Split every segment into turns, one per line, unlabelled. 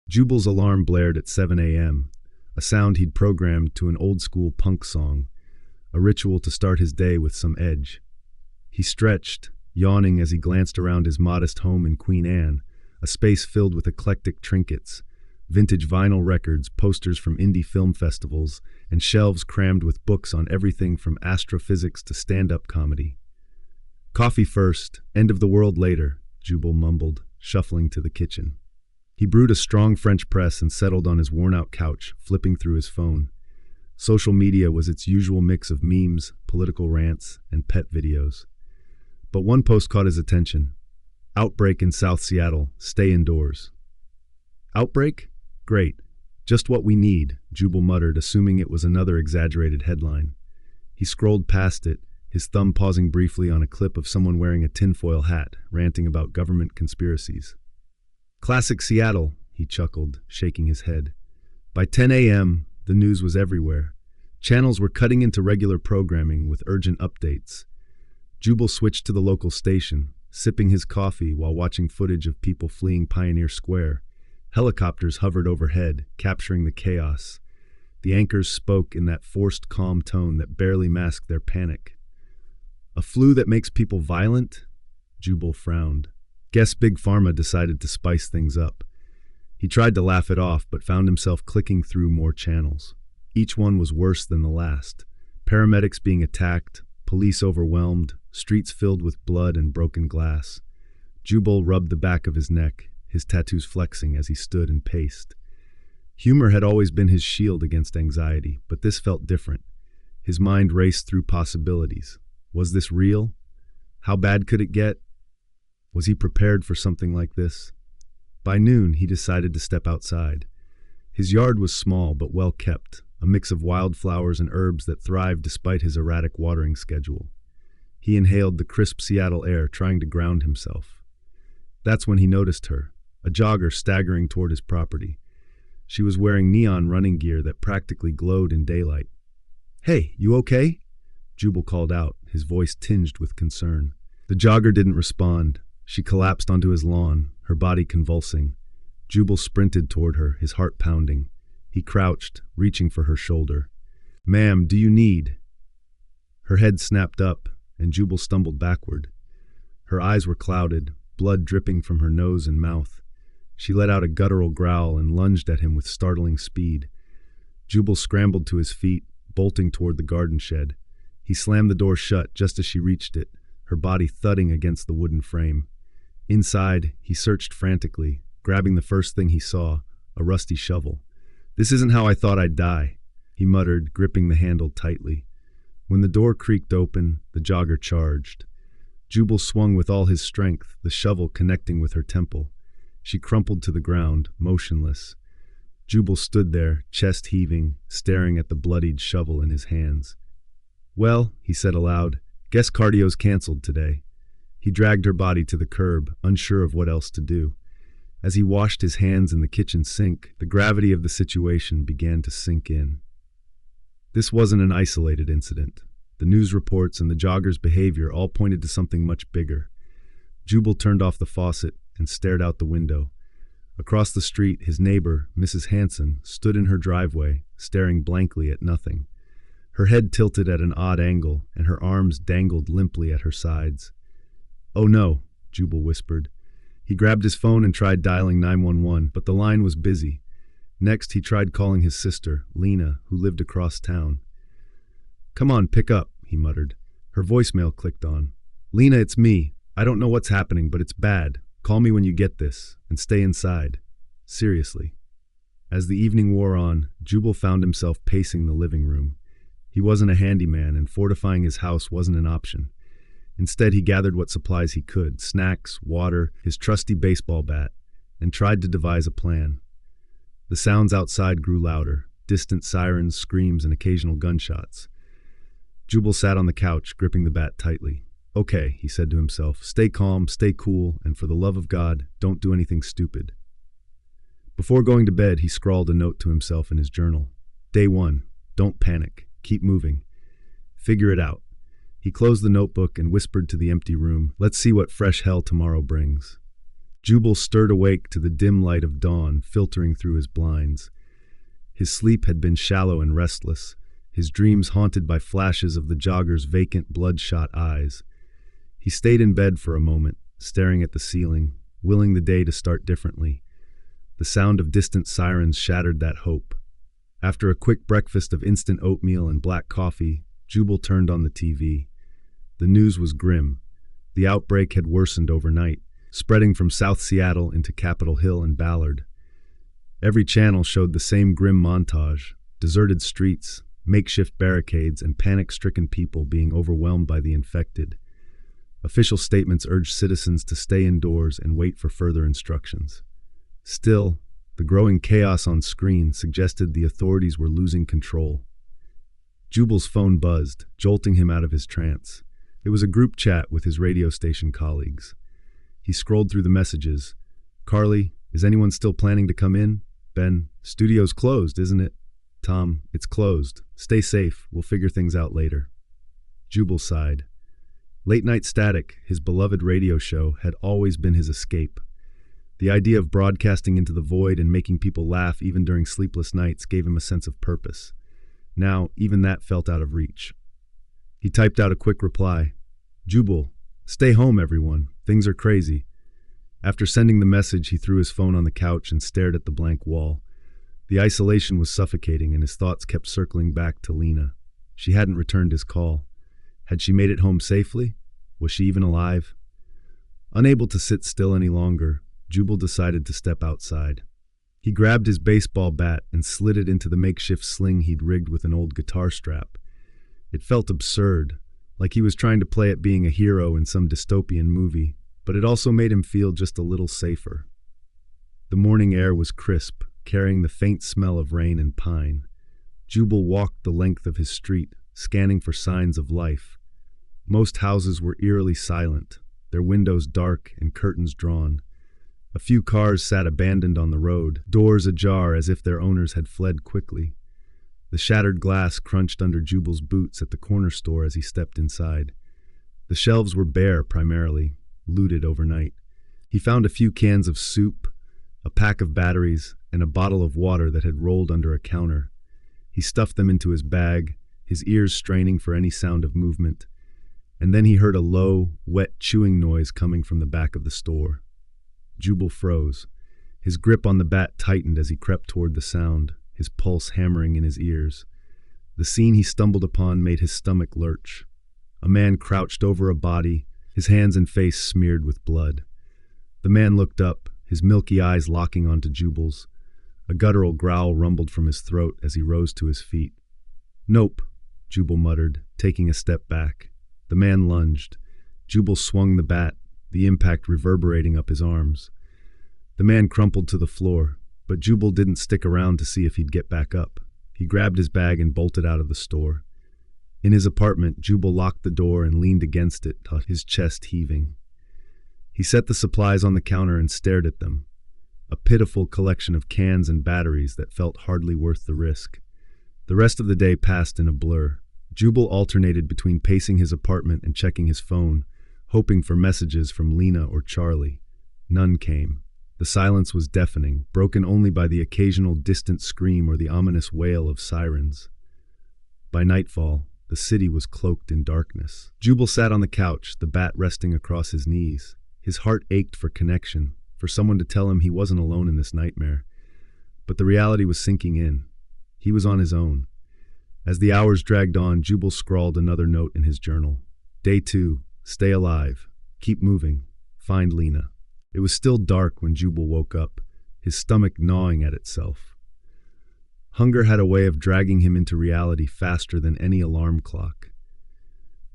Jubal's alarm blared at 7 a.m., a sound he'd programmed to an old-school punk song, a ritual to start his day with some edge. He stretched, yawning as he glanced around his modest home in Queen Anne, a space filled with eclectic trinkets, vintage vinyl records, posters from indie film festivals, and shelves crammed with books on everything from astrophysics to stand-up comedy. "Coffee first, end of the world later," Jubal mumbled, shuffling to the kitchen. He brewed a strong French press and settled on his worn-out couch, flipping through his phone. Social media was its usual mix of memes, political rants, and pet videos. But one post caught his attention. "Outbreak in South Seattle. Stay indoors." "Outbreak? Great. Just what we need," Jubal muttered, assuming it was another exaggerated headline. He scrolled past it, his thumb pausing briefly on a clip of someone wearing a tinfoil hat, ranting about government conspiracies. "Classic Seattle," he chuckled, shaking his head. By 10 a.m., the news was everywhere. Channels were cutting into regular programming with urgent updates. Jubal switched to the local station, sipping his coffee while watching footage of people fleeing Pioneer Square. Helicopters hovered overhead, capturing the chaos. The anchors spoke in that forced calm tone that barely masked their panic. "A flu that makes people violent?" Jubal frowned. Guess Big Pharma decided to spice things up. He tried to laugh it off, but found himself clicking through more channels. Each one was worse than the last. Paramedics being attacked, police overwhelmed, streets filled with blood and broken glass. Jubal rubbed the back of his neck, his tattoos flexing as he stood and paced. Humor had always been his shield against anxiety, but this felt different. His mind raced through possibilities. Was this real? How bad could it get? Was he prepared for something like this? By noon, he decided to step outside. His yard was small but well kept, a mix of wildflowers and herbs that thrived despite his erratic watering schedule. He inhaled the crisp Seattle air, trying to ground himself. That's when he noticed her, a jogger staggering toward his property. She was wearing neon running gear that practically glowed in daylight. "Hey, you okay?" Jubal called out, his voice tinged with concern. The jogger didn't respond. She collapsed onto his lawn, her body convulsing. Jubal sprinted toward her, his heart pounding. He crouched, reaching for her shoulder. "Ma'am, do you need?" Her head snapped up, and Jubal stumbled backward. Her eyes were clouded, blood dripping from her nose and mouth. She let out a guttural growl and lunged at him with startling speed. Jubal scrambled to his feet, bolting toward the garden shed. He slammed the door shut just as she reached it, her body thudding against the wooden frame. Inside, he searched frantically, grabbing the first thing he saw, a rusty shovel. "This isn't how I thought I'd die," he muttered, gripping the handle tightly. When the door creaked open, the jogger charged. Jubal swung with all his strength, the shovel connecting with her temple. She crumpled to the ground, motionless. Jubal stood there, chest heaving, staring at the bloodied shovel in his hands. "Well," he said aloud, "guess cardio's canceled today." He dragged her body to the curb, unsure of what else to do. As he washed his hands in the kitchen sink, the gravity of the situation began to sink in. This wasn't an isolated incident. The news reports and the jogger's behavior all pointed to something much bigger. Jubal turned off the faucet and stared out the window. Across the street, his neighbor, Mrs. Hanson, stood in her driveway, staring blankly at nothing. Her head tilted at an odd angle, and her arms dangled limply at her sides. "Oh no," Jubal whispered. He grabbed his phone and tried dialing 911, but the line was busy. Next, he tried calling his sister, Lena, who lived across town. "Come on, pick up," he muttered. Her voicemail clicked on. "Lena, it's me. I don't know what's happening, but it's bad. Call me when you get this, and stay inside. Seriously." As the evening wore on, Jubal found himself pacing the living room. He wasn't a handyman, and fortifying his house wasn't an option. Instead, he gathered what supplies he could, snacks, water, his trusty baseball bat, and tried to devise a plan. The sounds outside grew louder, distant sirens, screams, and occasional gunshots. Jubal sat on the couch, gripping the bat tightly. "Okay," he said to himself, "stay calm, stay cool, and for the love of God, don't do anything stupid." Before going to bed, he scrawled a note to himself in his journal. Day 1, don't panic, keep moving. Figure it out. He closed the notebook and whispered to the empty room, "Let's see what fresh hell tomorrow brings." Jubal stirred awake to the dim light of dawn filtering through his blinds. His sleep had been shallow and restless, his dreams haunted by flashes of the jogger's vacant, bloodshot eyes. He stayed in bed for a moment, staring at the ceiling, willing the day to start differently. The sound of distant sirens shattered that hope. After a quick breakfast of instant oatmeal and black coffee, Jubal turned on the TV. The news was grim. The outbreak had worsened overnight, spreading from South Seattle into Capitol Hill and Ballard. Every channel showed the same grim montage: deserted streets, makeshift barricades, and panic-stricken people being overwhelmed by the infected. Official statements urged citizens to stay indoors and wait for further instructions. Still, the growing chaos on screen suggested the authorities were losing control. Jubal's phone buzzed, jolting him out of his trance. It was a group chat with his radio station colleagues. He scrolled through the messages. "Carly, is anyone still planning to come in?" "Ben, studio's closed, isn't it?" "Tom, it's closed. Stay safe. We'll figure things out later." Jubal sighed. Late-night static, his beloved radio show, had always been his escape. The idea of broadcasting into the void and making people laugh even during sleepless nights gave him a sense of purpose. Now, even that felt out of reach. He typed out a quick reply. "Jubal, stay home, everyone. Things are crazy." After sending the message, he threw his phone on the couch and stared at the blank wall. The isolation was suffocating, and his thoughts kept circling back to Lena. She hadn't returned his call. Had she made it home safely? Was she even alive? Unable to sit still any longer, Jubal decided to step outside. He grabbed his baseball bat and slid it into the makeshift sling he'd rigged with an old guitar strap. It felt absurd, like he was trying to play at being a hero in some dystopian movie, but it also made him feel just a little safer. The morning air was crisp, carrying the faint smell of rain and pine. Jubal walked the length of his street, scanning for signs of life. Most houses were eerily silent, their windows dark and curtains drawn. A few cars sat abandoned on the road, doors ajar as if their owners had fled quickly. The shattered glass crunched under Jubal's boots at the corner store as he stepped inside. The shelves were bare primarily, looted overnight. He found a few cans of soup, a pack of batteries, and a bottle of water that had rolled under a counter. He stuffed them into his bag, his ears straining for any sound of movement. And then he heard a low, wet chewing noise coming from the back of the store. Jubal froze. His grip on the bat tightened as he crept toward the sound, his pulse hammering in his ears. The scene he stumbled upon made his stomach lurch. A man crouched over a body, his hands and face smeared with blood. The man looked up, his milky eyes locking onto Jubal's. A guttural growl rumbled from his throat as he rose to his feet. "Nope," Jubal muttered, taking a step back. The man lunged. Jubal swung the bat, the impact reverberating up his arms. The man crumpled to the floor, but Jubal didn't stick around to see if he'd get back up. He grabbed his bag and bolted out of the store. In his apartment, Jubal locked the door and leaned against it, his chest heaving. He set the supplies on the counter and stared at them, a pitiful collection of cans and batteries that felt hardly worth the risk. The rest of the day passed in a blur. Jubal alternated between pacing his apartment and checking his phone, hoping for messages from Lena or Charlie. None came. The silence was deafening, broken only by the occasional distant scream or the ominous wail of sirens. By nightfall, the city was cloaked in darkness. Jubal sat on the couch, the bat resting across his knees. His heart ached for connection, for someone to tell him he wasn't alone in this nightmare. But the reality was sinking in. He was on his own. As the hours dragged on, Jubal scrawled another note in his journal. Day 2. Stay alive. Keep moving. Find Lena. It was still dark when Jubal woke up, his stomach gnawing at itself. Hunger had a way of dragging him into reality faster than any alarm clock.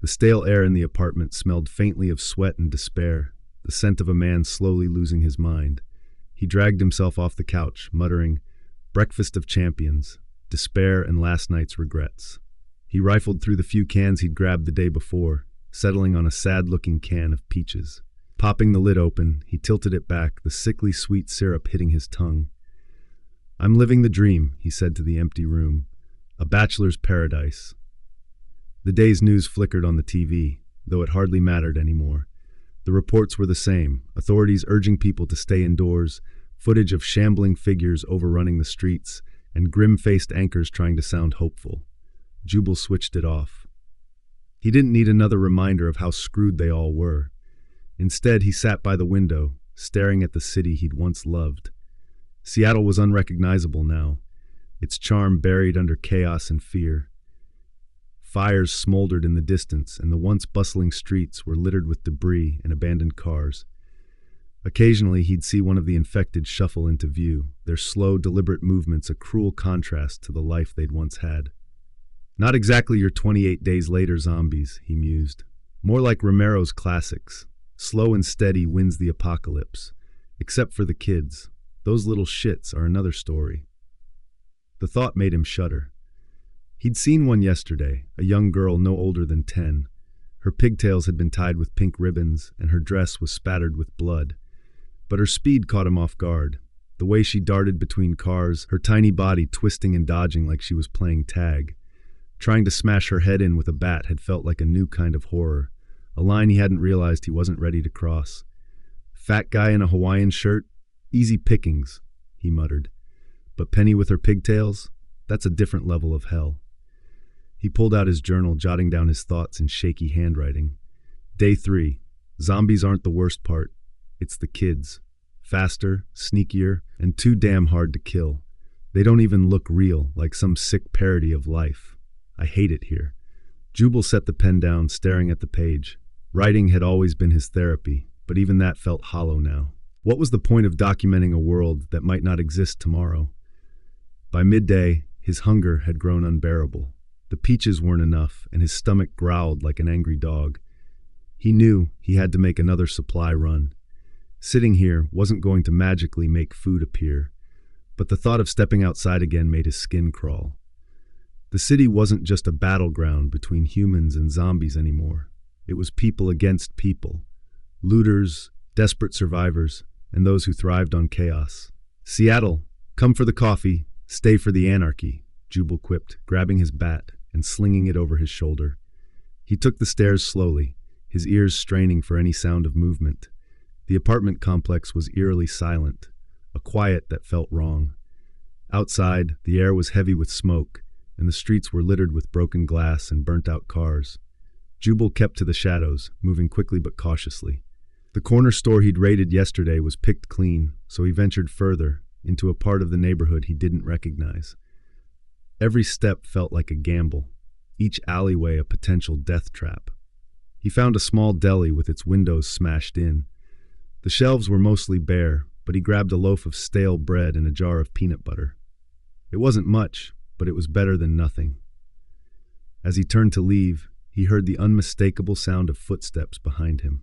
The stale air in the apartment smelled faintly of sweat and despair, the scent of a man slowly losing his mind. He dragged himself off the couch, muttering, "Breakfast of champions, despair and last night's regrets." He rifled through the few cans he'd grabbed the day before, settling on a sad-looking can of peaches. Popping the lid open, he tilted it back, the sickly sweet syrup hitting his tongue. "I'm living the dream," he said to the empty room. "A bachelor's paradise." The day's news flickered on the TV, though it hardly mattered anymore. The reports were the same, authorities urging people to stay indoors, footage of shambling figures overrunning the streets, and grim-faced anchors trying to sound hopeful. Jubal switched it off. He didn't need another reminder of how screwed they all were. Instead, he sat by the window, staring at the city he'd once loved. Seattle was unrecognizable now, its charm buried under chaos and fear. Fires smoldered in the distance, and the once bustling streets were littered with debris and abandoned cars. Occasionally, he'd see one of the infected shuffle into view, their slow, deliberate movements a cruel contrast to the life they'd once had. Not exactly your 28 Days Later zombies, he mused. More like Romero's classics. Slow and steady wins the apocalypse. Except for the kids. Those little shits are another story. The thought made him shudder. He'd seen one yesterday, a young girl no older than 10. Her pigtails had been tied with pink ribbons, and her dress was spattered with blood. But her speed caught him off guard. The way she darted between cars, her tiny body twisting and dodging like she was playing tag. Trying to smash her head in with a bat had felt like a new kind of horror, a line he hadn't realized he wasn't ready to cross. Fat guy in a Hawaiian shirt? Easy pickings, he muttered. But Penny with her pigtails? That's a different level of hell. He pulled out his journal, jotting down his thoughts in shaky handwriting. Day 3. Zombies aren't the worst part. It's the kids. Faster, sneakier, and too damn hard to kill. They don't even look real, like some sick parody of life. I hate it here. Jubal set the pen down, staring at the page. Writing had always been his therapy, but even that felt hollow now. What was the point of documenting a world that might not exist tomorrow? By midday, his hunger had grown unbearable. The peaches weren't enough, and his stomach growled like an angry dog. He knew he had to make another supply run. Sitting here wasn't going to magically make food appear, but the thought of stepping outside again made his skin crawl. The city wasn't just a battleground between humans and zombies anymore. It was people against people. Looters, desperate survivors, and those who thrived on chaos. Seattle, come for the coffee, stay for the anarchy, Jubal quipped, grabbing his bat and slinging it over his shoulder. He took the stairs slowly, his ears straining for any sound of movement. The apartment complex was eerily silent, a quiet that felt wrong. Outside, the air was heavy with smoke, and the streets were littered with broken glass and burnt-out cars. Jubal kept to the shadows, moving quickly but cautiously. The corner store he'd raided yesterday was picked clean, so he ventured further, into a part of the neighborhood he didn't recognize. Every step felt like a gamble, each alleyway a potential death trap. He found a small deli with its windows smashed in. The shelves were mostly bare, but he grabbed a loaf of stale bread and a jar of peanut butter. It wasn't much, but it was better than nothing. As he turned to leave, he heard the unmistakable sound of footsteps behind him.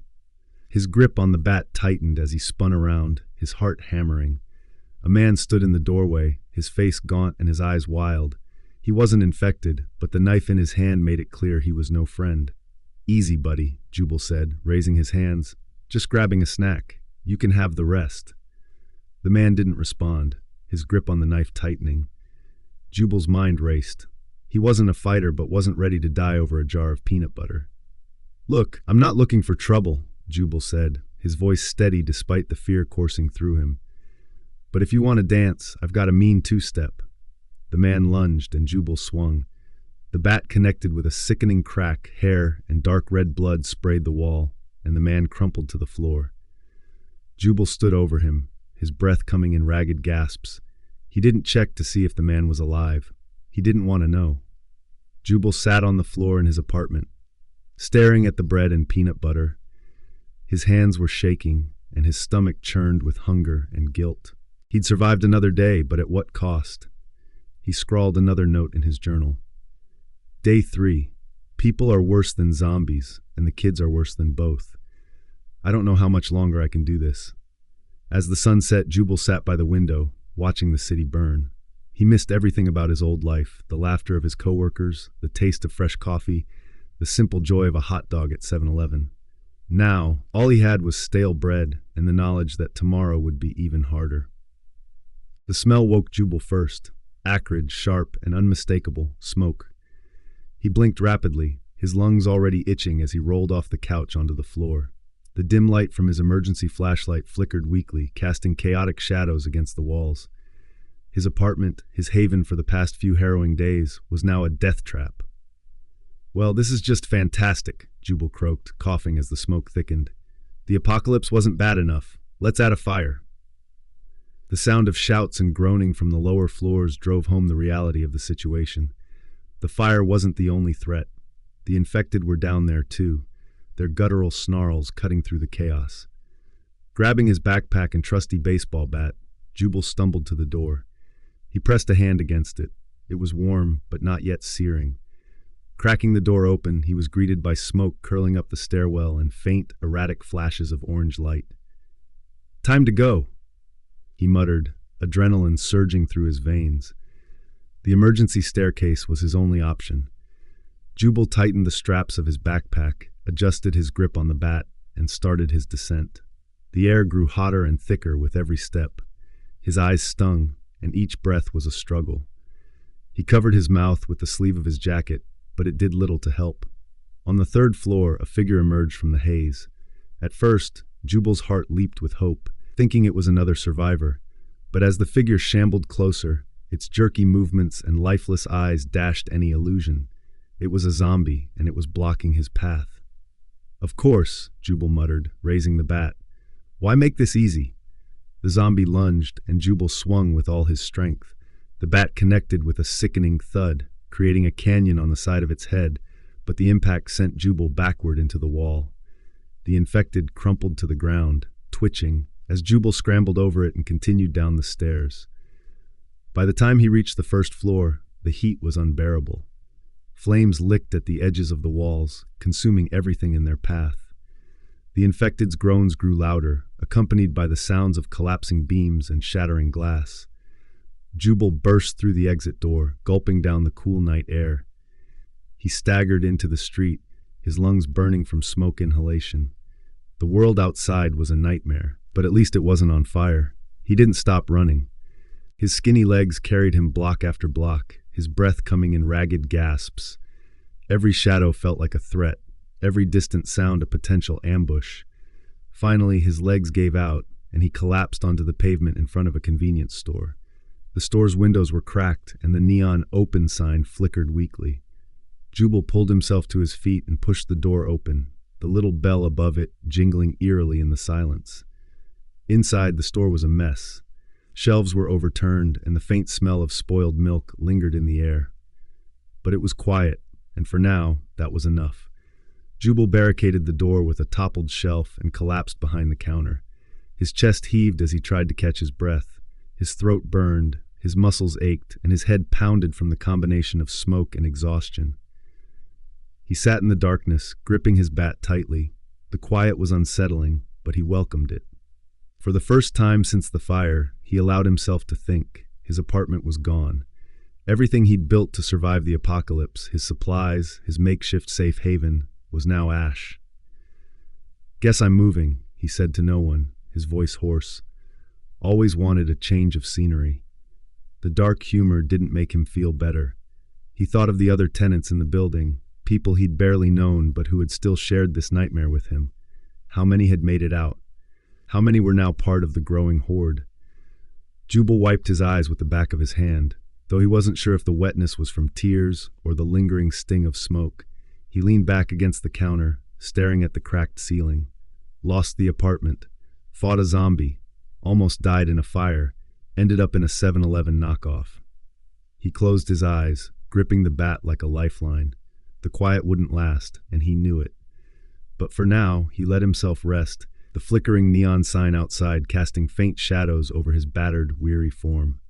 His grip on the bat tightened as he spun around, his heart hammering. A man stood in the doorway, his face gaunt and his eyes wild. He wasn't infected, but the knife in his hand made it clear he was no friend. Easy, buddy, Jubal said, raising his hands. Just grabbing a snack. You can have the rest. The man didn't respond, his grip on the knife tightening. Jubal's mind raced. He wasn't a fighter, but wasn't ready to die over a jar of peanut butter. Look, I'm not looking for trouble, Jubal said, his voice steady despite the fear coursing through him. But if you want to dance, I've got a mean two-step. The man lunged, and Jubal swung. The bat connected with a sickening crack, hair and dark red blood sprayed the wall, and the man crumpled to the floor. Jubal stood over him, his breath coming in ragged gasps. He didn't check to see if the man was alive. He didn't want to know. Jubal sat on the floor in his apartment, staring at the bread and peanut butter. His hands were shaking, and his stomach churned with hunger and guilt. He'd survived another day, but at what cost? He scrawled another note in his journal. Day 3. People are worse than zombies, and the kids are worse than both. I don't know how much longer I can do this. As the sun set, Jubal sat by the window, watching the city burn. He missed everything about his old life, the laughter of his coworkers, the taste of fresh coffee, the simple joy of a hot dog at 7-Eleven. Now, all he had was stale bread and the knowledge that tomorrow would be even harder. The smell woke Jubal first, acrid, sharp, and unmistakable, smoke. He blinked rapidly, his lungs already itching as he rolled off the couch onto the floor. The The dim light from his emergency flashlight flickered weakly, casting chaotic shadows against the walls. His apartment, his haven for the past few harrowing days, was now a death trap. "Well, this is just fantastic," Jubal croaked, coughing as the smoke thickened. "The apocalypse wasn't bad enough. Let's add a fire." The sound of shouts and groaning from the lower floors drove home the reality of the situation. The fire wasn't the only threat. The infected were down there too, their guttural snarls cutting through the chaos. Grabbing his backpack and trusty baseball bat, Jubal stumbled to the door. He pressed a hand against it. It was warm, but not yet searing. Cracking the door open, he was greeted by smoke curling up the stairwell and faint, erratic flashes of orange light. "Time to go," he muttered, adrenaline surging through his veins. The emergency staircase was his only option. Jubal tightened the straps of his backpack, adjusted his grip on the bat, and started his descent. The air grew hotter and thicker with every step. His eyes stung, and each breath was a struggle. He covered his mouth with the sleeve of his jacket, but it did little to help. On the third floor, a figure emerged from the haze. At first, Jubal's heart leaped with hope, thinking it was another survivor. But as the figure shambled closer, its jerky movements and lifeless eyes dashed any illusion. It was a zombie, and it was blocking his path. "Of course," Jubal muttered, raising the bat. "Why make this easy?" The zombie lunged, and Jubal swung with all his strength. The bat connected with a sickening thud, creating a canyon on the side of its head, but the impact sent Jubal backward into the wall. The infected crumpled to the ground, twitching, as Jubal scrambled over it and continued down the stairs. By the time he reached the first floor, the heat was unbearable. Flames licked at the edges of the walls, consuming everything in their path. The infected's groans grew louder, accompanied by the sounds of collapsing beams and shattering glass. Jubal burst through the exit door, gulping down the cool night air. He staggered into the street, his lungs burning from smoke inhalation. The world outside was a nightmare, but at least it wasn't on fire. He didn't stop running. His skinny legs carried him block after block, his breath coming in ragged gasps. Every shadow felt like a threat, every distant sound a potential ambush. Finally, his legs gave out, and he collapsed onto the pavement in front of a convenience store. The store's windows were cracked, and the neon "open" sign flickered weakly. Jubal pulled himself to his feet and pushed the door open, the little bell above it jingling eerily in the silence. Inside, the store was a mess. Shelves were overturned, and the faint smell of spoiled milk lingered in the air. But it was quiet, and for now, that was enough. Jubal barricaded the door with a toppled shelf and collapsed behind the counter. His chest heaved as he tried to catch his breath. His throat burned, his muscles ached, and his head pounded from the combination of smoke and exhaustion. He sat in the darkness, gripping his bat tightly. The quiet was unsettling, but he welcomed it. For the first time since the fire, he allowed himself to think. His apartment was gone. Everything he'd built to survive the apocalypse, his supplies, his makeshift safe haven, was now ash. "Guess I'm moving," he said to no one, his voice hoarse. Always wanted a change of scenery. The dark humor didn't make him feel better. He thought of the other tenants in the building, people he'd barely known but who had still shared this nightmare with him. How many had made it out? How many were now part of the growing horde? Jubal wiped his eyes with the back of his hand. Though he wasn't sure if the wetness was from tears or the lingering sting of smoke, he leaned back against the counter, staring at the cracked ceiling. Lost the apartment, fought a zombie, almost died in a fire, ended up in a 7-Eleven knockoff. He closed his eyes, gripping the bat like a lifeline. The quiet wouldn't last, and he knew it. But for now, he let himself rest, the flickering neon sign outside casting faint shadows over his battered, weary form.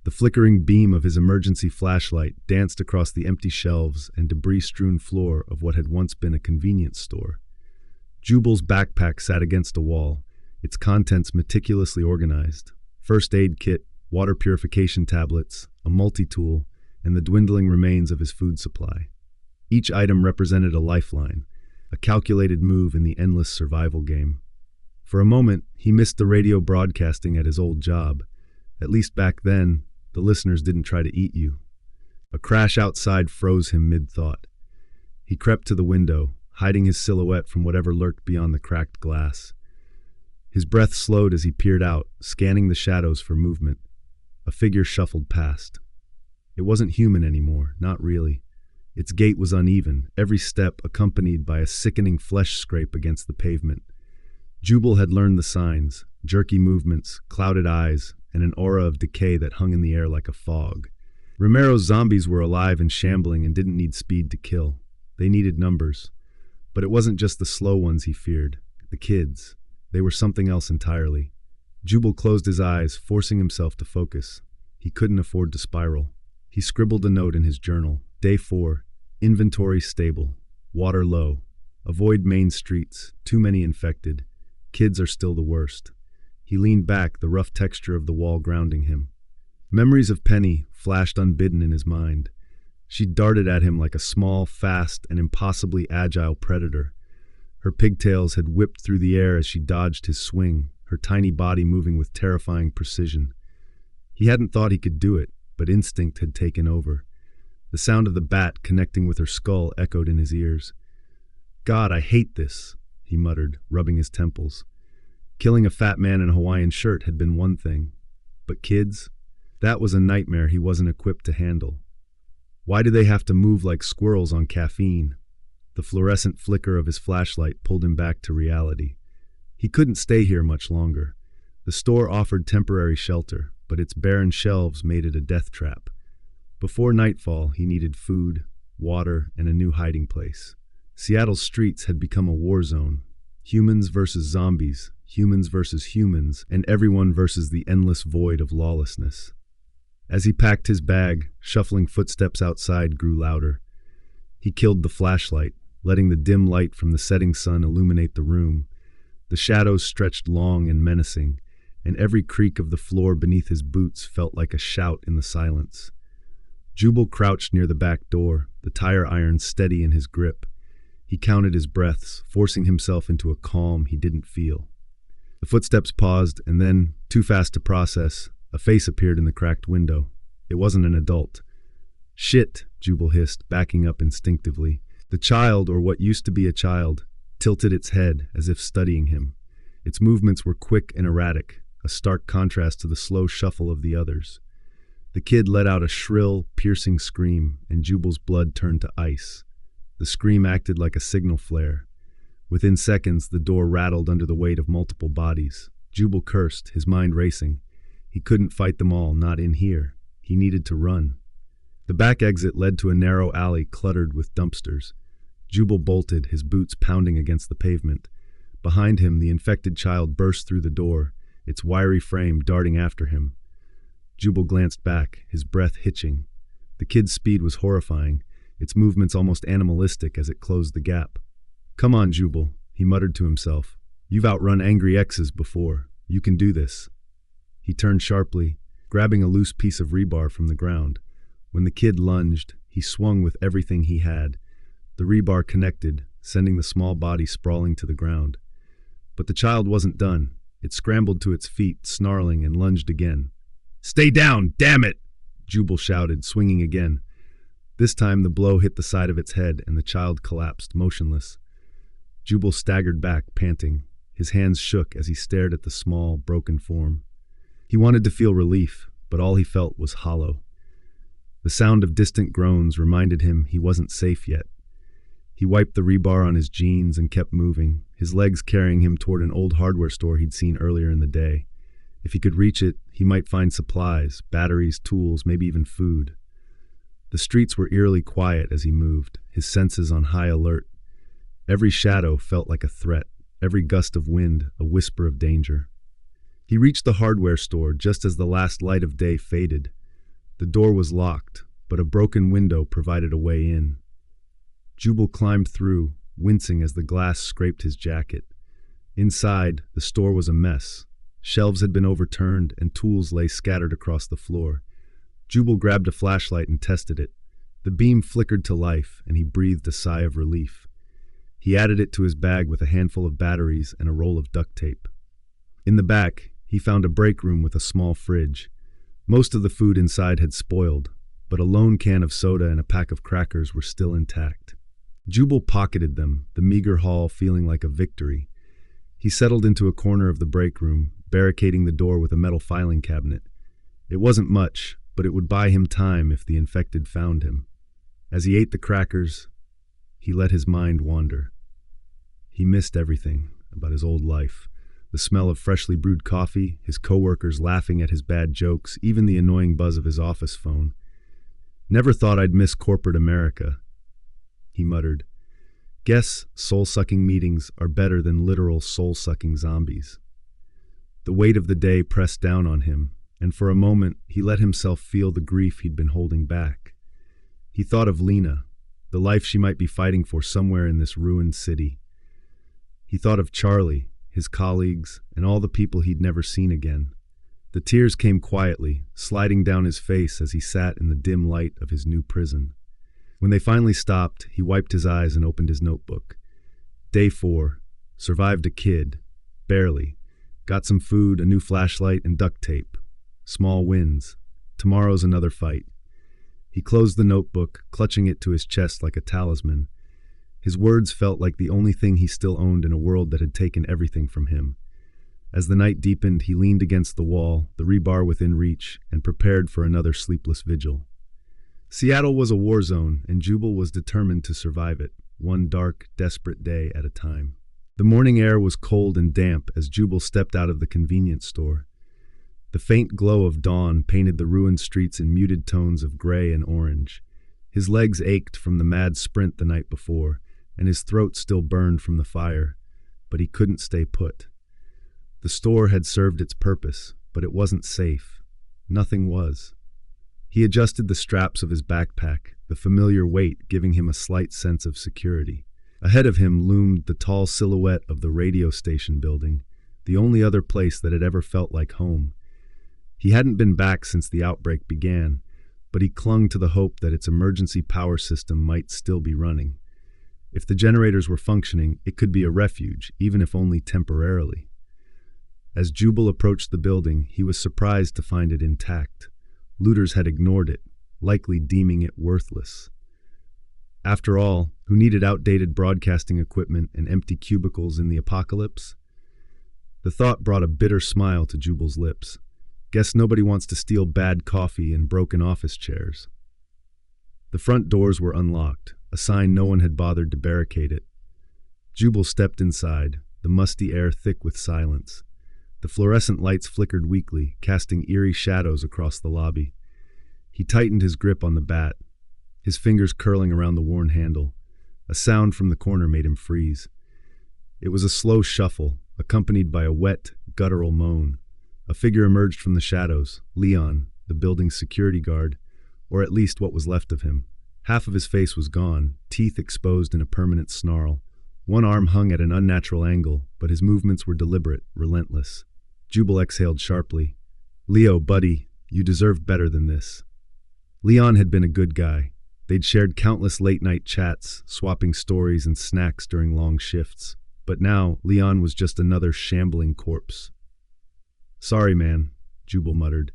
The flickering beam of his emergency flashlight danced across the empty shelves and debris-strewn floor of what had once been a convenience store. Jubal's backpack sat against a wall, its contents meticulously organized. First aid kit, water purification tablets, a multi-tool, and the dwindling remains of his food supply. Each item represented a lifeline, a calculated move in the endless survival game. For a moment, he missed the radio broadcasting at his old job. At least back then, the listeners didn't try to eat you. A crash outside froze him mid-thought. He crept to the window, hiding his silhouette from whatever lurked beyond the cracked glass. His breath slowed as he peered out, scanning the shadows for movement. A figure shuffled past. It wasn't human anymore, not really. Its gait was uneven, every step accompanied by a sickening flesh scrape against the pavement. Jubal had learned the signs: jerky movements, clouded eyes, and an aura of decay that hung in the air like a fog. Romero's zombies were alive and shambling and didn't need speed to kill. They needed numbers. But it wasn't just the slow ones he feared. The kids. They were something else entirely. Jubal closed his eyes, forcing himself to focus. He couldn't afford to spiral. He scribbled a note in his journal. Day 4. Inventory stable. Water low. Avoid main streets. Too many infected. Kids are still the worst. He leaned back, the rough texture of the wall grounding him. Memories of Penny flashed unbidden in his mind. She darted at him like a small, fast, and impossibly agile predator. Her pigtails had whipped through the air as she dodged his swing, her tiny body moving with terrifying precision. He hadn't thought he could do it, but instinct had taken over. The sound of the bat connecting with her skull echoed in his ears. "God, I hate this," he muttered, rubbing his temples. Killing a fat man in a Hawaiian shirt had been one thing, but kids? That was a nightmare he wasn't equipped to handle. Why do they have to move like squirrels on caffeine? The fluorescent flicker of his flashlight pulled him back to reality. He couldn't stay here much longer. The store offered temporary shelter, but its barren shelves made it a death trap. Before nightfall, he needed food, water, and a new hiding place. Seattle's streets had become a war zone. Humans versus zombies, humans versus humans, and everyone versus the endless void of lawlessness. As he packed his bag, shuffling footsteps outside grew louder. He killed the flashlight, letting the dim light from the setting sun illuminate the room. The shadows stretched long and menacing, and every creak of the floor beneath his boots felt like a shout in the silence. Jubal crouched near the back door, the tire iron steady in his grip. He counted his breaths, forcing himself into a calm he didn't feel. The footsteps paused, and then, too fast to process, a face appeared in the cracked window. It wasn't an adult. "Shit," Jubal hissed, backing up instinctively. The child, or what used to be a child, tilted its head as if studying him. Its movements were quick and erratic, a stark contrast to the slow shuffle of the others. The kid let out a shrill, piercing scream, and Jubal's blood turned to ice. The scream acted like a signal flare. Within seconds, the door rattled under the weight of multiple bodies. Jubal cursed, his mind racing. He couldn't fight them all, not in here. He needed to run. The back exit led to a narrow alley cluttered with dumpsters. Jubal bolted, his boots pounding against the pavement. Behind him, the infected child burst through the door, its wiry frame darting after him. Jubal glanced back, his breath hitching. The kid's speed was horrifying, its movements almost animalistic as it closed the gap. "Come on, Jubal," he muttered to himself. "You've outrun angry exes before. You can do this." He turned sharply, grabbing a loose piece of rebar from the ground. When the kid lunged, he swung with everything he had. The rebar connected, sending the small body sprawling to the ground. But the child wasn't done. It scrambled to its feet, snarling, and lunged again. "Stay down, damn it!" Jubal shouted, swinging again. This time the blow hit the side of its head, and the child collapsed, motionless. Jubal staggered back, panting. His hands shook as he stared at the small, broken form. He wanted to feel relief, but all he felt was hollow. The sound of distant groans reminded him he wasn't safe yet. He wiped the rebar on his jeans and kept moving, his legs carrying him toward an old hardware store he'd seen earlier in the day. If he could reach it, he might find supplies, batteries, tools, maybe even food. The streets were eerily quiet as he moved, his senses on high alert. Every shadow felt like a threat, every gust of wind a whisper of danger. He reached the hardware store just as the last light of day faded. The door was locked, but a broken window provided a way in. Jubal climbed through, wincing as the glass scraped his jacket. Inside, the store was a mess. Shelves had been overturned, and tools lay scattered across the floor. Jubal grabbed a flashlight and tested it. The beam flickered to life, and he breathed a sigh of relief. He added it to his bag with a handful of batteries and a roll of duct tape. In the back, he found a break room with a small fridge. Most of the food inside had spoiled, but a lone can of soda and a pack of crackers were still intact. Jubal pocketed them, the meager haul feeling like a victory. He settled into a corner of the break room, barricading the door with a metal filing cabinet. It wasn't much, but it would buy him time if the infected found him. As he ate the crackers, he let his mind wander. He missed everything about his old life. The smell of freshly brewed coffee, his coworkers laughing at his bad jokes, even the annoying buzz of his office phone. "Never thought I'd miss corporate America," he muttered. "Guess soul-sucking meetings are better than literal soul-sucking zombies." The weight of the day pressed down on him, and for a moment he let himself feel the grief he'd been holding back. He thought of Lena, the life she might be fighting for somewhere in this ruined city. He thought of Charlie, his colleagues, and all the people he'd never seen again. The tears came quietly, sliding down his face as he sat in the dim light of his new prison. When they finally stopped, he wiped his eyes and opened his notebook. Day 4. Survived a kid. Barely. Got some food, a new flashlight, and duct tape. Small wins. Tomorrow's another fight. He closed the notebook, clutching it to his chest like a talisman. His words felt like the only thing he still owned in a world that had taken everything from him. As the night deepened, he leaned against the wall, the rebar within reach, and prepared for another sleepless vigil. Seattle was a war zone, and Jubal was determined to survive it, one dark, desperate day at a time. The morning air was cold and damp as Jubal stepped out of the convenience store. The faint glow of dawn painted the ruined streets in muted tones of gray and orange. His legs ached from the mad sprint the night before, and his throat still burned from the fire, but he couldn't stay put. The store had served its purpose, but it wasn't safe. Nothing was. He adjusted the straps of his backpack, the familiar weight giving him a slight sense of security. Ahead of him loomed the tall silhouette of the radio station building, the only other place that had ever felt like home. He hadn't been back since the outbreak began, but he clung to the hope that its emergency power system might still be running. If the generators were functioning, it could be a refuge, even if only temporarily. As Jubal approached the building, he was surprised to find it intact. Looters had ignored it, likely deeming it worthless. After all, who needed outdated broadcasting equipment and empty cubicles in the apocalypse? The thought brought a bitter smile to Jubal's lips. Guess nobody wants to steal bad coffee and broken office chairs. The front doors were unlocked, a sign no one had bothered to barricade it. Jubal stepped inside, the musty air thick with silence. The fluorescent lights flickered weakly, casting eerie shadows across the lobby. He tightened his grip on the bat, his fingers curling around the worn handle. A sound from the corner made him freeze. It was a slow shuffle, accompanied by a wet, guttural moan. A figure emerged from the shadows, Leon, the building's security guard, or at least what was left of him. Half of his face was gone, teeth exposed in a permanent snarl. One arm hung at an unnatural angle, but his movements were deliberate, relentless. Jubal exhaled sharply. "Leo, buddy, you deserve better than this." Leon had been a good guy. They'd shared countless late-night chats, swapping stories and snacks during long shifts. But now, Leon was just another shambling corpse. "Sorry, man," Jubal muttered.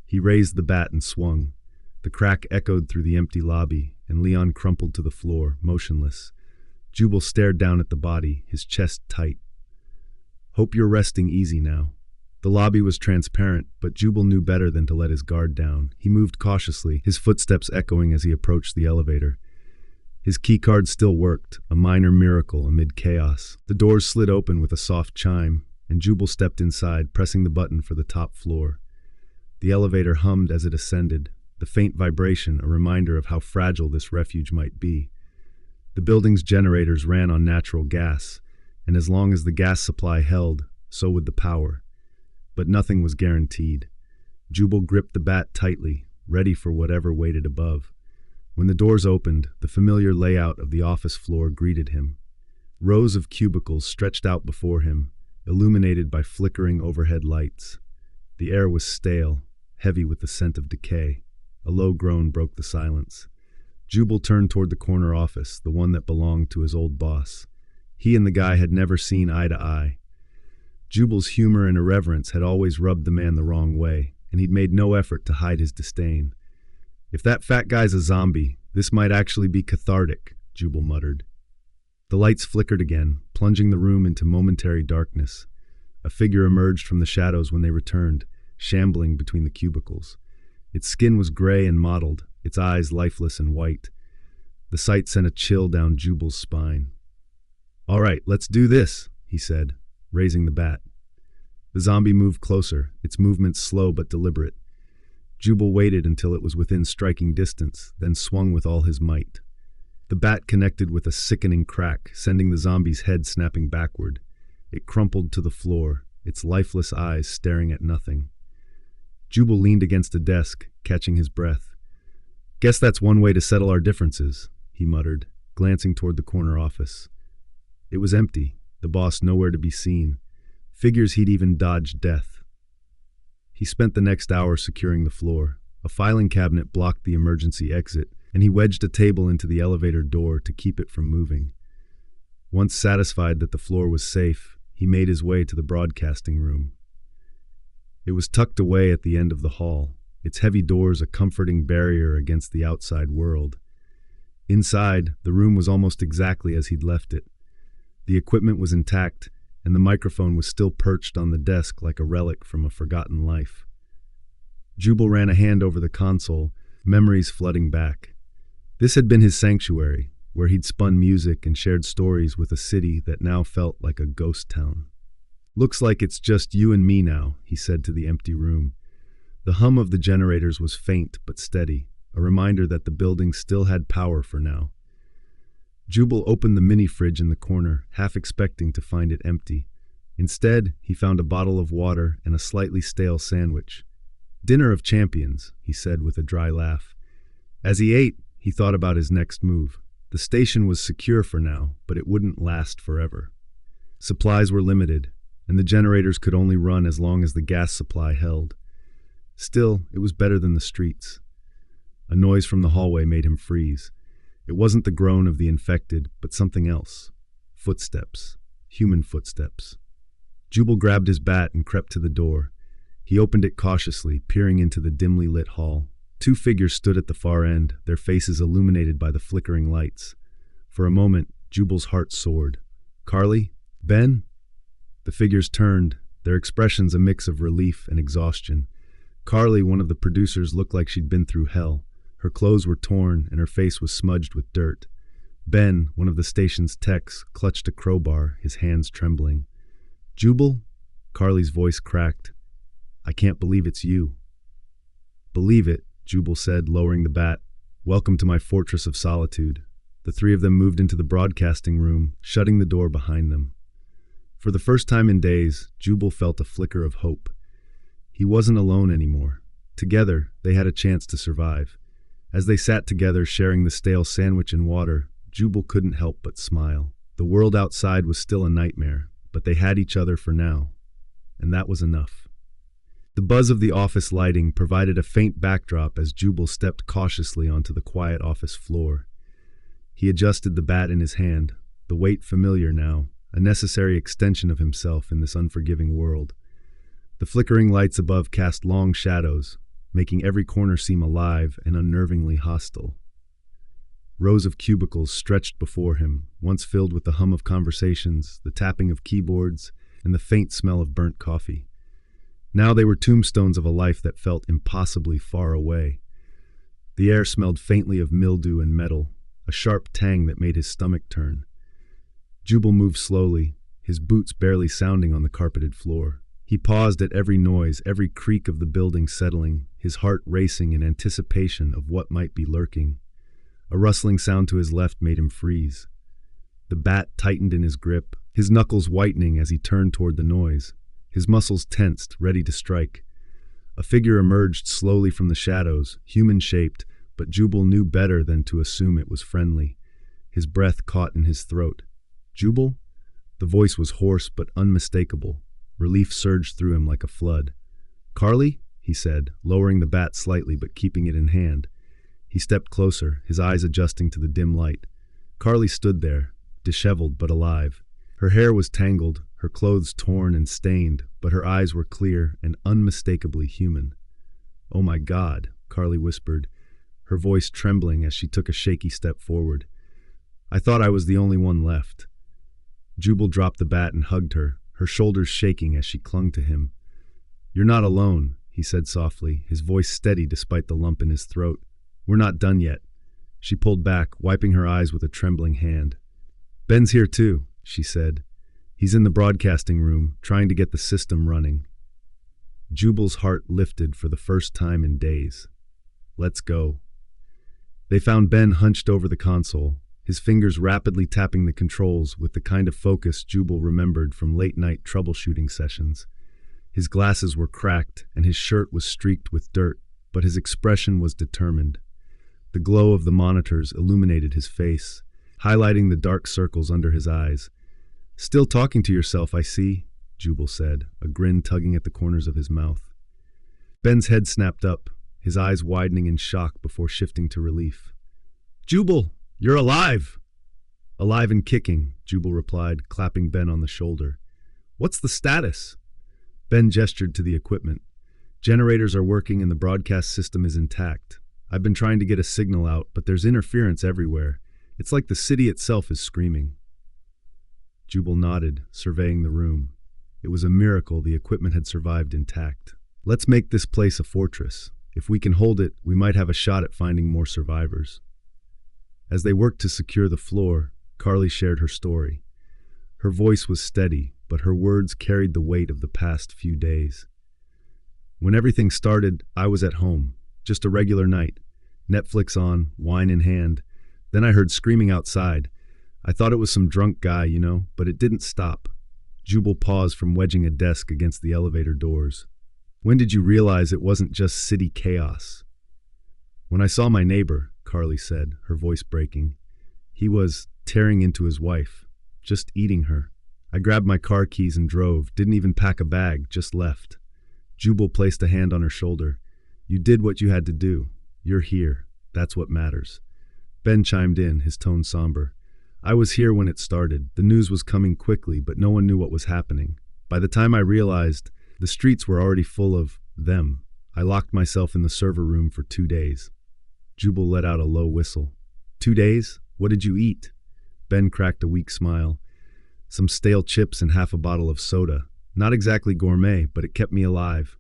He raised the bat and swung. The crack echoed through the empty lobby, and Leon crumpled to the floor, motionless. Jubal stared down at the body, his chest tight. "Hope you're resting easy now." The lobby was transparent, but Jubal knew better than to let his guard down. He moved cautiously, his footsteps echoing as he approached the elevator. His keycard still worked, a minor miracle amid chaos. The doors slid open with a soft chime, and Jubal stepped inside, pressing the button for the top floor. The elevator hummed as it ascended, the faint vibration a reminder of how fragile this refuge might be. The building's generators ran on natural gas, and as long as the gas supply held, so would the power. But nothing was guaranteed. Jubal gripped the bat tightly, ready for whatever waited above. When the doors opened, the familiar layout of the office floor greeted him. Rows of cubicles stretched out before him, illuminated by flickering overhead lights. The air was stale, heavy with the scent of decay. A low groan broke the silence. Jubal turned toward the corner office, the one that belonged to his old boss. He and the guy had never seen eye to eye. Jubal's humor and irreverence had always rubbed the man the wrong way, and he'd made no effort to hide his disdain. "If that fat guy's a zombie, this might actually be cathartic," Jubal muttered. The lights flickered again, plunging the room into momentary darkness. A figure emerged from the shadows when they returned, shambling between the cubicles. Its skin was gray and mottled, its eyes lifeless and white. The sight sent a chill down Jubal's spine. "All right, let's do this," he said, raising the bat. The zombie moved closer, its movements slow but deliberate. Jubal waited until it was within striking distance, then swung with all his might. The bat connected with a sickening crack, sending the zombie's head snapping backward. It crumpled to the floor, its lifeless eyes staring at nothing. Jubal leaned against a desk, catching his breath. "Guess that's one way to settle our differences," he muttered, glancing toward the corner office. It was empty, the boss nowhere to be seen. Figures he'd even dodged death. He spent the next hour securing the floor. A filing cabinet blocked the emergency exit, and he wedged a table into the elevator door to keep it from moving. Once satisfied that the floor was safe, he made his way to the broadcasting room. It was tucked away at the end of the hall, its heavy doors a comforting barrier against the outside world. Inside, the room was almost exactly as he'd left it. The equipment was intact, and the microphone was still perched on the desk like a relic from a forgotten life. Jubal ran a hand over the console, memories flooding back. This had been his sanctuary, where he'd spun music and shared stories with a city that now felt like a ghost town. "Looks like it's just you and me now," he said to the empty room. The hum of the generators was faint but steady, a reminder that the building still had power for now. Jubal opened the mini-fridge in the corner, half expecting to find it empty. Instead, he found a bottle of water and a slightly stale sandwich. "Dinner of champions," he said with a dry laugh. As he ate, he thought about his next move. The station was secure for now, but it wouldn't last forever. Supplies were limited, and the generators could only run as long as the gas supply held. Still, it was better than the streets. A noise from the hallway made him freeze. It wasn't the groan of the infected, but something else. Footsteps. Human footsteps. Jubal grabbed his bat and crept to the door. He opened it cautiously, peering into the dimly lit hall. Two figures stood at the far end, their faces illuminated by the flickering lights. For a moment, Jubal's heart soared. "Carly? Ben?" The figures turned, their expressions a mix of relief and exhaustion. Carly, one of the producers, looked like she'd been through hell. Her clothes were torn, and her face was smudged with dirt. Ben, one of the station's techs, clutched a crowbar, his hands trembling. "Jubal?" Carly's voice cracked. "I can't believe it's you." "Believe it," Jubal said, lowering the bat. "Welcome to my fortress of solitude." The three of them moved into the broadcasting room, shutting the door behind them. For the first time in days, Jubal felt a flicker of hope. He wasn't alone anymore. Together, they had a chance to survive. As they sat together sharing the stale sandwich and water, Jubal couldn't help but smile. The world outside was still a nightmare, but they had each other for now. And that was enough. The buzz of the office lighting provided a faint backdrop as Jubal stepped cautiously onto the quiet office floor. He adjusted the bat in his hand, the weight familiar now, a necessary extension of himself in this unforgiving world. The flickering lights above cast long shadows, making every corner seem alive and unnervingly hostile. Rows of cubicles stretched before him, once filled with the hum of conversations, the tapping of keyboards, and the faint smell of burnt coffee. Now they were tombstones of a life that felt impossibly far away. The air smelled faintly of mildew and metal, a sharp tang that made his stomach turn. Jubal moved slowly, his boots barely sounding on the carpeted floor. He paused at every noise, every creak of the building settling, his heart racing in anticipation of what might be lurking. A rustling sound to his left made him freeze. The bat tightened in his grip, his knuckles whitening as he turned toward the noise. His muscles tensed, ready to strike. A figure emerged slowly from the shadows, human-shaped, but Jubal knew better than to assume it was friendly. His breath caught in his throat. "Jubal?" The voice was hoarse but unmistakable. Relief surged through him like a flood. "Carly?" he said, lowering the bat slightly but keeping it in hand. He stepped closer, his eyes adjusting to the dim light. Carly stood there, disheveled but alive. Her hair was tangled, her clothes torn and stained, but her eyes were clear and unmistakably human. "Oh my God," Carly whispered, her voice trembling as she took a shaky step forward. I thought I was the only one left." Jubal dropped the bat and hugged her, her shoulders shaking as she clung to him. "You're not alone," he said softly, his voice steady despite the lump in his throat. "We're not done yet." She pulled back, wiping her eyes with a trembling hand. "Ben's here too," she said. "He's in the broadcasting room, trying to get the system running." Jubal's heart lifted for the first time in days. "Let's go." They found Ben hunched over the console, his fingers rapidly tapping the controls with the kind of focus Jubal remembered from late-night troubleshooting sessions. His glasses were cracked and his shirt was streaked with dirt, but his expression was determined. The glow of the monitors illuminated his face, highlighting the dark circles under his eyes. "Still talking to yourself, I see," Jubal said, a grin tugging at the corners of his mouth. Ben's head snapped up, his eyes widening in shock before shifting to relief. "Jubal, you're alive!" "Alive and kicking," Jubal replied, clapping Ben on the shoulder. "What's the status?" Ben gestured to the equipment. "Generators are working and the broadcast system is intact. I've been trying to get a signal out, but there's interference everywhere. It's like the city itself is screaming." Jubal nodded, surveying the room. It was a miracle the equipment had survived intact. "Let's make this place a fortress. If we can hold it, we might have a shot at finding more survivors." As they worked to secure the floor, Carly shared her story. Her voice was steady, but her words carried the weight of the past few days. "When everything started, I was at home. Just a regular night. Netflix on, wine in hand. Then I heard screaming outside. I thought it was some drunk guy, but it didn't stop." Jubal paused from wedging a desk against the elevator doors. "When did you realize it wasn't just city chaos?" "When I saw my neighbor," Carly said, her voice breaking. "He was tearing into his wife, just eating her. I grabbed my car keys and drove, didn't even pack a bag, just left." Jubal placed a hand on her shoulder. "You did what you had to do. You're here. That's what matters." Ben chimed in, his tone somber. "I was here when it started. The news was coming quickly, but no one knew what was happening. By the time I realized, the streets were already full of them. I locked myself in the server room for 2 days." Jubal let out a low whistle. 2 days? What did you eat?" Ben cracked a weak smile. "Some stale chips and half a bottle of soda. Not exactly gourmet, but it kept me alive."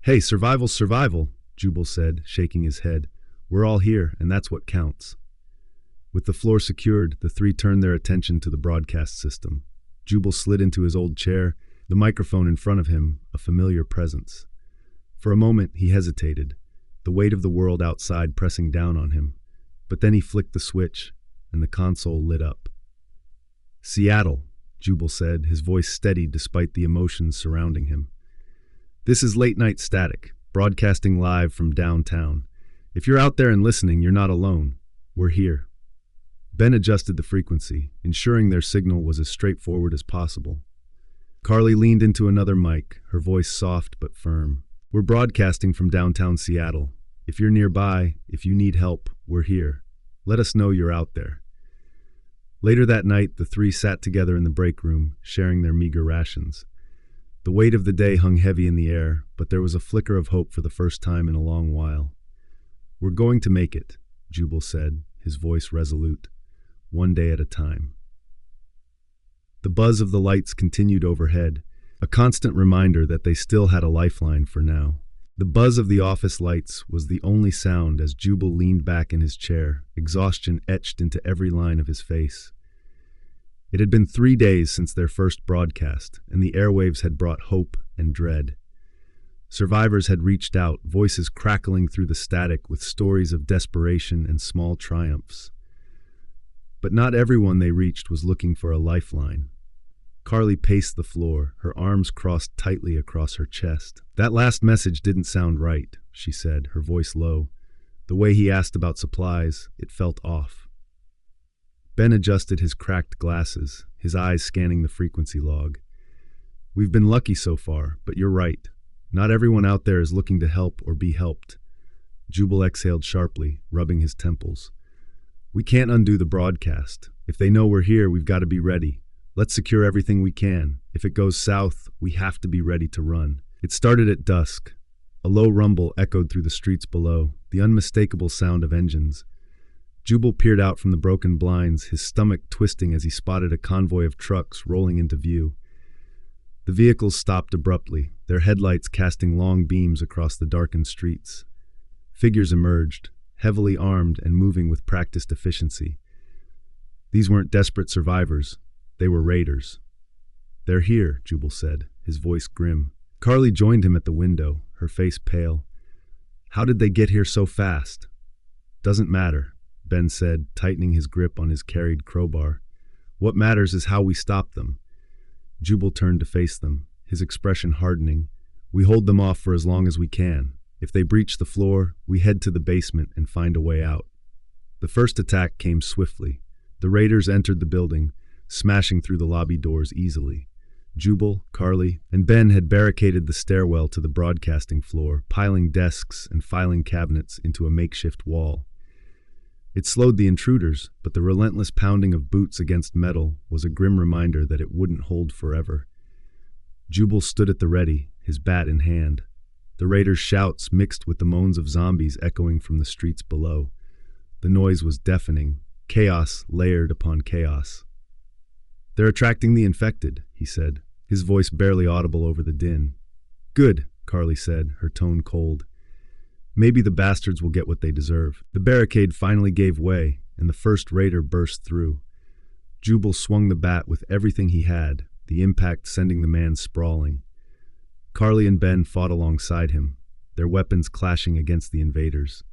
"Hey, survival's survival," Jubal said, shaking his head. "We're all here, and that's what counts." With the floor secured, the three turned their attention to the broadcast system. Jubal slid into his old chair, the microphone in front of him, a familiar presence. For a moment, he hesitated, the weight of the world outside pressing down on him. But then he flicked the switch, and the console lit up. "Seattle," Jubal said, his voice steady despite the emotions surrounding him. "This is Late Night Static, broadcasting live from downtown. If you're out there and listening, you're not alone. We're here." Ben adjusted the frequency, ensuring their signal was as straightforward as possible. Carly leaned into another mic, her voice soft but firm. "We're broadcasting from downtown Seattle. If you're nearby, if you need help, we're here. Let us know you're out there." Later that night, the three sat together in the break room, sharing their meager rations. The weight of the day hung heavy in the air, but there was a flicker of hope for the first time in a long while. "We're going to make it," Jubal said, his voice resolute. "One day at a time." The buzz of the lights continued overhead, a constant reminder that they still had a lifeline for now. The buzz of the office lights was the only sound as Jubal leaned back in his chair, exhaustion etched into every line of his face. It had been 3 days since their first broadcast, and the airwaves had brought hope and dread. Survivors had reached out, voices crackling through the static with stories of desperation and small triumphs. But not everyone they reached was looking for a lifeline. Carly paced the floor, her arms crossed tightly across her chest. "That last message didn't sound right," she said, her voice low. The way he asked about supplies, it felt off. Ben adjusted his cracked glasses, his eyes scanning the frequency log. "We've been lucky so far, but you're right. Not everyone out there is looking to help or be helped." Jubal exhaled sharply, rubbing his temples. "We can't undo the broadcast. If they know we're here, we've got to be ready. Let's secure everything we can. If it goes south, we have to be ready to run." It started at dusk. A low rumble echoed through the streets below, the unmistakable sound of engines. Jubal peered out from the broken blinds, his stomach twisting as he spotted a convoy of trucks rolling into view. The vehicles stopped abruptly, their headlights casting long beams across the darkened streets. Figures emerged, heavily armed and moving with practiced efficiency. These weren't desperate survivors, they were raiders. "They're here," Jubal said, his voice grim. Carly joined him at the window, her face pale. "How did they get here so fast?" "Doesn't matter," Ben said, tightening his grip on his carried crowbar. "What matters is how we stop them." Jubal turned to face them, his expression hardening. "We hold them off for as long as we can. If they breach the floor, we head to the basement and find a way out." The first attack came swiftly. The raiders entered the building, smashing through the lobby doors easily. Jubal, Carly, and Ben had barricaded the stairwell to the broadcasting floor, piling desks and filing cabinets into a makeshift wall. It slowed the intruders, but the relentless pounding of boots against metal was a grim reminder that it wouldn't hold forever. Jubal stood at the ready, his bat in hand. The raiders' shouts mixed with the moans of zombies echoing from the streets below. The noise was deafening, chaos layered upon chaos. "They're attracting the infected," he said, his voice barely audible over the din. "Good," Carly said, her tone cold. "Maybe the bastards will get what they deserve." The barricade finally gave way, and the first raider burst through. Jubal swung the bat with everything he had, the impact sending the man sprawling. Carly and Ben fought alongside him, their weapons clashing against the invaders.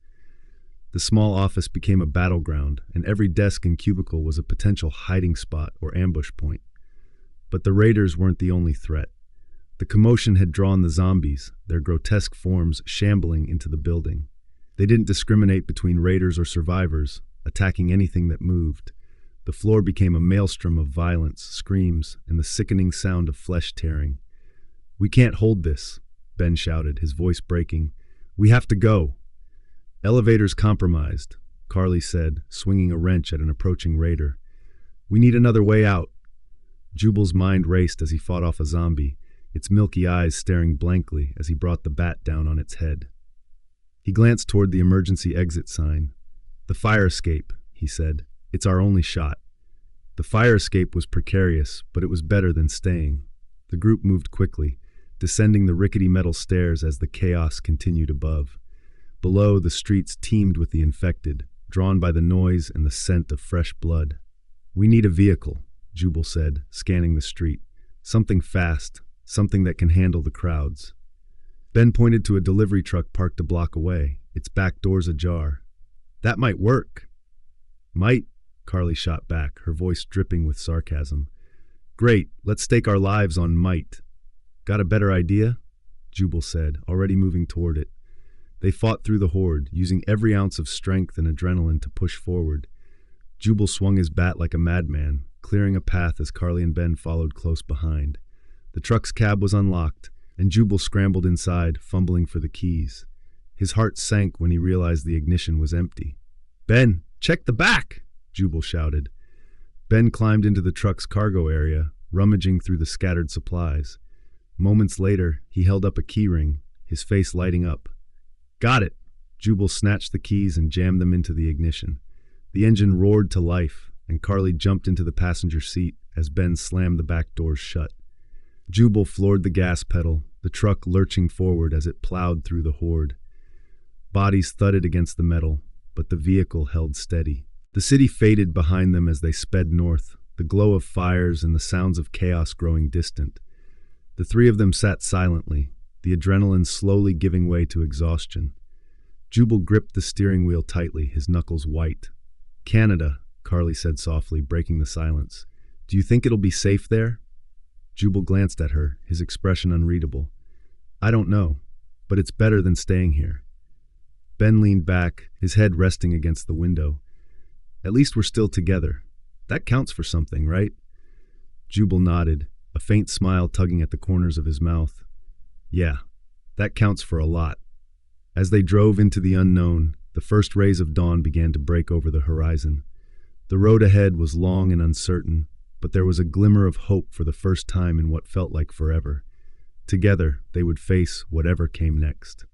The small office became a battleground, and every desk and cubicle was a potential hiding spot or ambush point. But the raiders weren't the only threat. The commotion had drawn the zombies, their grotesque forms shambling into the building. They didn't discriminate between raiders or survivors, attacking anything that moved. The floor became a maelstrom of violence, screams, and the sickening sound of flesh tearing. "We can't hold this," Ben shouted, his voice breaking. "We have to go." "Elevator's compromised," Carly said, swinging a wrench at an approaching raider. "We need another way out." Jubal's mind raced as he fought off a zombie, its milky eyes staring blankly as he brought the bat down on its head. He glanced toward the emergency exit sign. "The fire escape," he said. "It's our only shot." The fire escape was precarious, but it was better than staying. The group moved quickly, descending the rickety metal stairs as the chaos continued above. Below, the streets teemed with the infected, drawn by the noise and the scent of fresh blood. "We need a vehicle," Jubal said, scanning the street. "Something fast, something that can handle the crowds." Ben pointed to a delivery truck parked a block away, its back doors ajar. "That might work." "Might?" Carly shot back, her voice dripping with sarcasm. "Great, let's stake our lives on might." "Got a better idea?" Jubal said, already moving toward it. They fought through the horde, using every ounce of strength and adrenaline to push forward. Jubal swung his bat like a madman, clearing a path as Carly and Ben followed close behind. The truck's cab was unlocked, and Jubal scrambled inside, fumbling for the keys. His heart sank when he realized the ignition was empty. "Ben, check the back!" Jubal shouted. Ben climbed into the truck's cargo area, rummaging through the scattered supplies. Moments later, he held up a keyring, his face lighting up. "Got it!" Jubal snatched the keys and jammed them into the ignition. The engine roared to life, and Carly jumped into the passenger seat as Ben slammed the back doors shut. Jubal floored the gas pedal, the truck lurching forward as it plowed through the horde. Bodies thudded against the metal, but the vehicle held steady. The city faded behind them as they sped north, the glow of fires and the sounds of chaos growing distant. The three of them sat silently, the adrenaline slowly giving way to exhaustion. Jubal gripped the steering wheel tightly, his knuckles white. "Canada," Carly said softly, breaking the silence. "Do you think it'll be safe there?" Jubal glanced at her, his expression unreadable. "I don't know, but it's better than staying here." Ben leaned back, his head resting against the window. "At least we're still together. That counts for something, right?" Jubal nodded, a faint smile tugging at the corners of his mouth. "Yeah, that counts for a lot." As they drove into the unknown, the first rays of dawn began to break over the horizon. The road ahead was long and uncertain, but there was a glimmer of hope for the first time in what felt like forever. Together, they would face whatever came next.